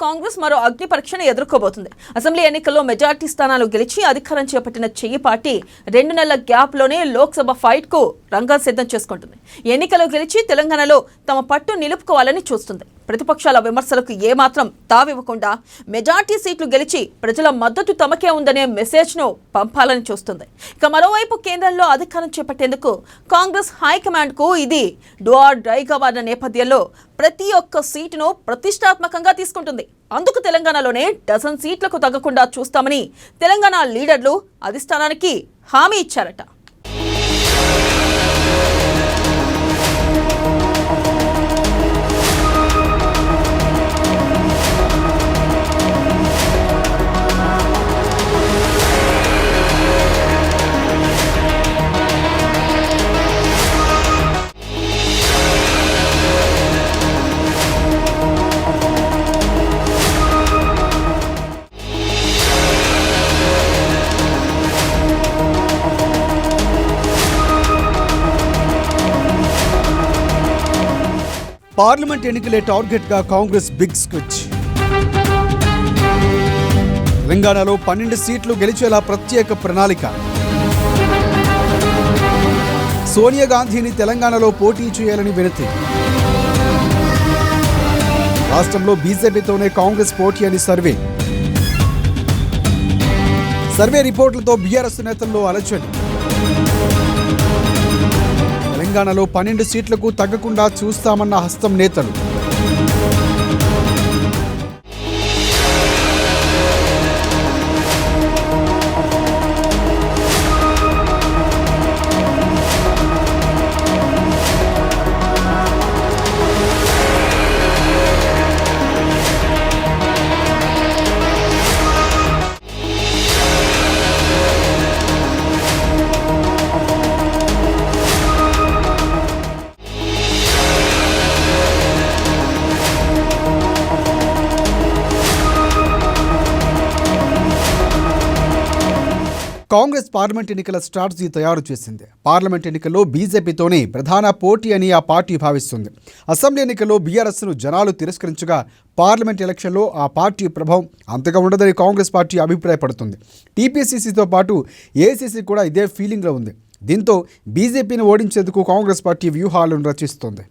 కాంగ్రెస్ మరో అగ్ని పరీక్షను ఎదుర్కోబోతుంది. అసెంబ్లీ ఎన్నికల్లో మెజార్టీ స్థానాలు గెలిచి అధికారం చేపట్టిన చెయ్యి పార్టీ 2 నెలల గ్యాప్లోనే లోక్సభ ఫైట్ కు రంగం సిద్ధం చేసుకుంటుంది. ఎన్నికల్లో గెలిచి తెలంగాణలో తమ పట్టు నిలుపుకోవాలని చూస్తుంది. ప్రతిపక్షాల విమర్శలకు ఏమాత్రం తావివ్వకుండా మెజార్టీ సీట్లు గెలిచి ప్రజల మద్దతు తమకే ఉందనే మెసేజ్ను పంపాలని చూస్తుంది. ఇక మరోవైపు కేంద్రంలో అధికారం చేపట్టేందుకు కాంగ్రెస్ హైకమాండ్కు ఇది డూ ఆర్ డైగా వారిన నేపథ్యంలో ప్రతి ఒక్క సీటును ప్రతిష్టాత్మకంగా తీసుకుంటుంది. అందుకు తెలంగాణలోనే డజన్ సీట్లకు తగ్గకుండా చూస్తామని తెలంగాణ లీడర్లు అధిష్టానానికి హామీ ఇచ్చారట. పార్లమెంట్ ఎన్నికలే టార్గెట్ గా కాంగ్రెస్ బిగ్ స్విచ్. తెలంగాణలో 12 సీట్లు గెలిచేలా ప్రత్యేక ప్రణాళిక. సోనియా గాంధీని తెలంగాణలో పోటీ చేయాలని వినతి. రాష్ట్రంలో బీజేపీతోనే కాంగ్రెస్ పోటీ అని సర్వే రిపోర్టులతో బీఆర్ఎస్ నేతల్లో అలచడి. తెలంగాణలో 12 సీట్లకు తగ్గకుండా చూస్తామన్న హస్తం నేతలు. కాంగ్రెస్ పార్లమెంట్ ఎన్నికల స్ట్రాటజీ తయారు చేసింది. పార్లమెంట్ ఎన్నికల్లో బీజేపీతోనే ప్రధాన పోటీ అని ఆ పార్టీ భావిస్తుంది. అసెంబ్లీ ఎన్నికల్లో బీఆర్ఎస్ను జనాలు తిరస్కరించగా పార్లమెంట్ ఎలక్షన్లో ఆ పార్టీ ప్రభావం అంతగా ఉండదని కాంగ్రెస్ పార్టీ అభిప్రాయపడుతుంది. టీపీసీసీతో పాటు ఏఐసీసీ కూడా ఇదే ఫీలింగ్లో ఉంది. దీంతో బీజేపీని ఓడించేందుకు కాంగ్రెస్ పార్టీ వ్యూహాలను రచిస్తోంది.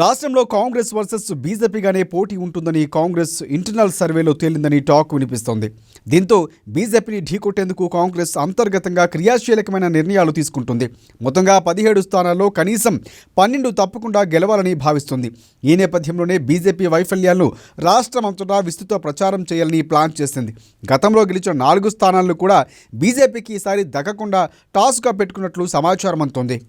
రాష్ట్రంలో కాంగ్రెస్ వర్సెస్ బీజేపీగానే పోటీ ఉంటుందని కాంగ్రెస్ ఇంటర్నల్ సర్వేలో తేలిందని టాక్ వినిపిస్తోంది. దీంతో బీజేపీని ఢీకొట్టేందుకు కాంగ్రెస్ అంతర్గతంగా క్రియాశీలకమైన నిర్ణయాలు తీసుకుంటుంది. మొత్తంగా 17 స్థానాల్లో కనీసం 12 తప్పకుండా గెలవాలని భావిస్తుంది. ఈ నేపథ్యంలోనే బీజేపీ వైఫల్యాలను రాష్ట్రమంతటా విస్తృత ప్రచారం చేయాలని ప్లాన్ చేసింది. గతంలో గెలిచిన 4 స్థానాలను కూడా బీజేపీకి ఈసారి దక్కకుండా టాస్క్గా పెట్టుకున్నట్లు సమాచారం అందుతోంది.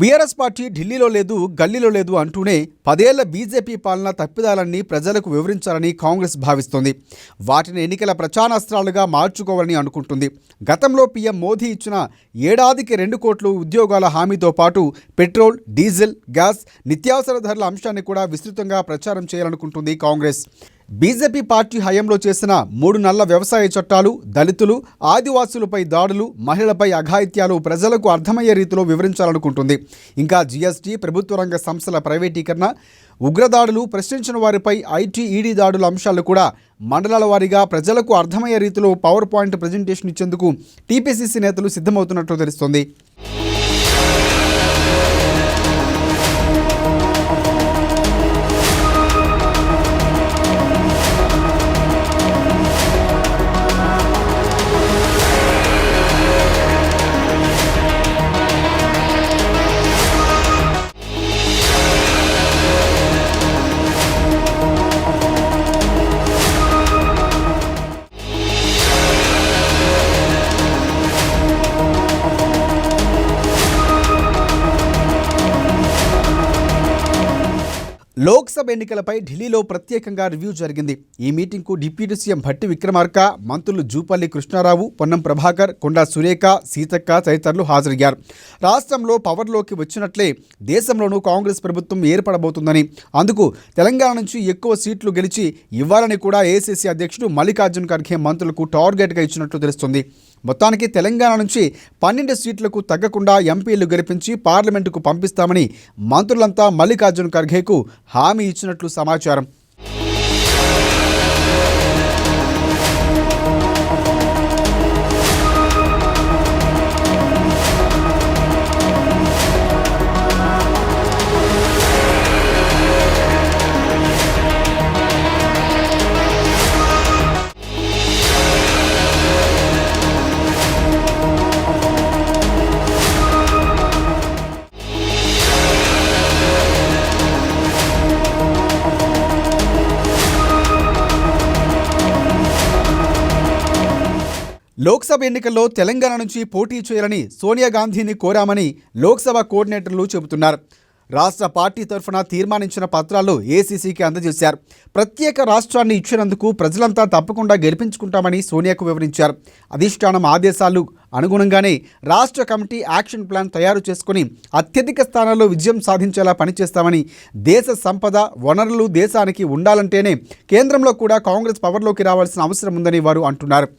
బీఆర్ఎస్ పార్టీ ఢిల్లీలో లేదు, గల్లీలో లేదు అంటూనే 10 ఏళ్ల బీజేపీ పాలన తప్పిదాలన్నీ ప్రజలకు వివరించాలని కాంగ్రెస్ భావిస్తోంది. వాటిని ఎన్నికల ప్రచారాస్త్రాలుగా మార్చుకోవాలని అనుకుంటుంది. గతంలో పీఎం మోదీ ఇచ్చిన ఏడాదికి 2 కోట్ల ఉద్యోగాల హామీతో పాటు పెట్రోల్, డీజిల్, గ్యాస్, నిత్యావసర ధరల అంశాన్ని కూడా విస్తృతంగా ప్రచారం చేయాలనుకుంటుంది కాంగ్రెస్. బీజేపీ పార్టీ హయాంలో చేసిన 3 నల్ల వ్యవసాయ చట్టాలు, దళితులు, ఆదివాసులపై దాడులు, మహిళలపై అఘాయిత్యాలు ప్రజలకు అర్థమయ్యే రీతిలో వివరించాలనుకుంటుంది. ఇంకా జీఎస్టీ, ప్రభుత్వ రంగ సంస్థల ప్రైవేటీకరణ, ఉగ్రదాడులు, ప్రశ్నించిన వారిపై ఐటీ, ఈడీ దాడుల అంశాలు కూడా మండలాల వారీగా ప్రజలకు అర్థమయ్యే రీతిలో పవర్ పాయింట్ ప్రజెంటేషన్ ఇచ్చేందుకు టీపీసీసీ నేతలు సిద్ధమవుతున్నట్లు తెలుస్తోంది. లోక్సభ ఎన్నికలపై ఢిల్లీలో ప్రత్యేకంగా రివ్యూ జరిగింది. ఈ మీటింగ్కు డిప్యూటీ సీఎం భట్టి విక్రమార్క, మంత్రులు జూపల్లి కృష్ణారావు, పొన్నం ప్రభాకర్, కొండా సురేఖ, సీతక్క తదితరులు హాజరయ్యారు. రాష్ట్రంలో పవర్లోకి వచ్చినట్లే దేశంలోనూ కాంగ్రెస్ ప్రభుత్వం ఏర్పడబోతుందని, అందుకు తెలంగాణ నుంచి ఎక్కువ సీట్లు గెలిచి ఇవ్వాలని కూడా ఏఐసీసీ అధ్యక్షుడు మల్లికార్జున్ ఖర్గే మంత్రులకు టార్గెట్గా ఇచ్చినట్లు తెలుస్తుంది. మొత్తానికి తెలంగాణ నుంచి 12 సీట్లకు తగ్గకుండా ఎంపీలు గెలిపించి పార్లమెంటుకు పంపిస్తామని మంత్రులంతా మల్లికార్జున్ ఖర్గేకు హామీ ఇచ్చినట్లు సమాచారం. లోక్సభ ఎన్నికల్లో తెలంగాణ నుంచి పోటీ చేయాలని సోనియా గాంధీని కోరామని లోక్సభ కోఆర్డినేటర్లు చెబుతున్నారు. రాష్ట్ర పార్టీ తరఫున తీర్మానించిన పత్రాలు ఏసీసీకి అందజేశారు. ప్రత్యేక రాష్ట్రాన్ని ఇచ్చినందుకు ప్రజలంతా తప్పకుండా గెలిపించుకుంటామని సోనియాకు వివరించారు. అధిష్టానం ఆదేశాలు అనుగుణంగానే రాష్ట్ర కమిటీ యాక్షన్ ప్లాన్ తయారు చేసుకుని అత్యధిక స్థానాల్లో విజయం సాధించేలా పనిచేస్తామని, దేశ సంపద వనరులు దేశానికి ఉండాలంటేనే కేంద్రంలో కూడా కాంగ్రెస్ పవర్లోకి రావాల్సిన అవసరం ఉందని వారు అంటున్నారు.